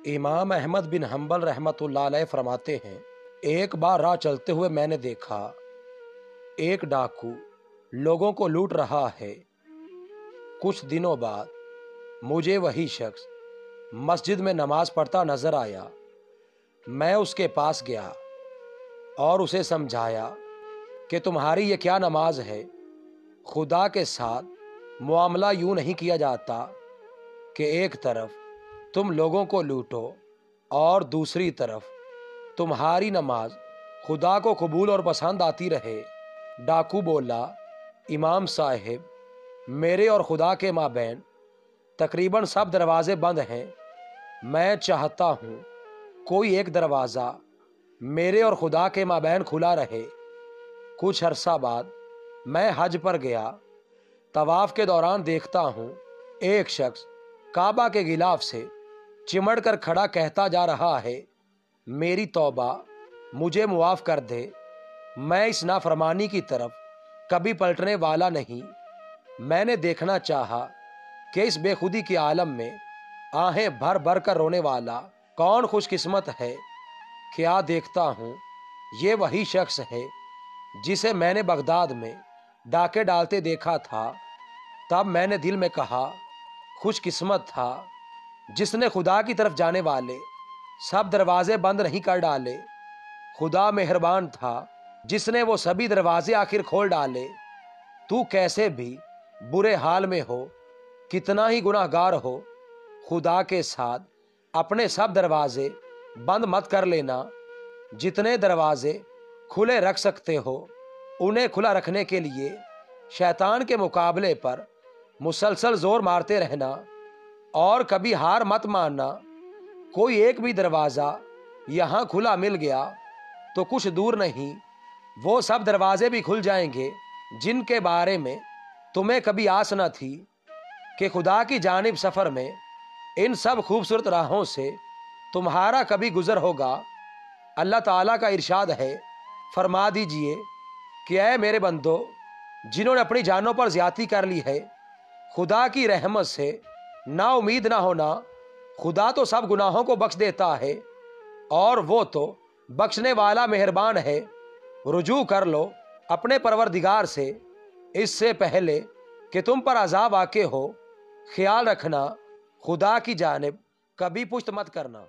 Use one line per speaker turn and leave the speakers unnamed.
इमाम अहमद बिन हम्बल रहमतुल्लाह अलैह फरमाते हैं, एक बार राह चलते हुए मैंने देखा एक डाकू लोगों को लूट रहा है। कुछ दिनों बाद मुझे वही शख्स मस्जिद में नमाज पढ़ता नजर आया। मैं उसके पास गया और उसे समझाया कि तुम्हारी ये क्या नमाज है, खुदा के साथ मुआमला यूं नहीं किया जाता कि एक तरफ तुम लोगों को लूटो और दूसरी तरफ तुम्हारी नमाज खुदा को कबूल और पसंद आती रहे। डाकू बोला, इमाम साहिब, मेरे और खुदा के माबैन तकरीबन सब दरवाजे बंद हैं। मैं चाहता हूँ कोई एक दरवाज़ा मेरे और खुदा के माबैन खुला रहे। कुछ अरसा बाद मैं हज पर गया। तवाफ के दौरान देखता हूँ एक शख्स काबा के गिलाफ से चिमड़ कर खड़ा कहता जा रहा है, मेरी तौबा, मुझे मुआफ़ कर दे। मैं इस नाफरमानी की तरफ कभी पलटने वाला नहीं। मैंने देखना चाहा कि इस बेखुदी के आलम में आहें भर भर कर रोने वाला कौन खुशकिस्मत है। क्या देखता हूँ ये वही शख्स है जिसे मैंने बगदाद में डाके डालते देखा था। तब मैंने दिल में कहा, खुशकिस्मत था जिसने खुदा की तरफ जाने वाले सब दरवाजे बंद नहीं कर डाले। खुदा मेहरबान था जिसने वो सभी दरवाजे आखिर खोल डाले। तू कैसे भी बुरे हाल में हो, कितना ही गुनाहगार हो, खुदा के साथ अपने सब दरवाजे बंद मत कर लेना। जितने दरवाजे खुले रख सकते हो उन्हें खुला रखने के लिए शैतान के मुकाबले पर मुसलसल जोर मारते रहना और कभी हार मत मानना। कोई एक भी दरवाज़ा यहाँ खुला मिल गया तो कुछ दूर नहीं वो सब दरवाजे भी खुल जाएंगे जिनके बारे में तुम्हें कभी आस न थी कि खुदा की जानिब सफ़र में इन सब खूबसूरत राहों से तुम्हारा कभी गुजर होगा। अल्लाह ताला का इरशाद है, फरमा दीजिए कि ऐ मेरे बंदो, जिन्होंने अपनी जानों पर ज़्यादती कर ली है, खुदा की रहमत से ना उम्मीद ना होना। खुदा तो सब गुनाहों को बख्श देता है और वो तो बख्शने वाला मेहरबान है। रुजू कर लो अपने परवरदिगार से इससे पहले कि तुम पर अज़ाब वाक़े हो। ख्याल रखना, खुदा की जानिब कभी पुश्त मत करना।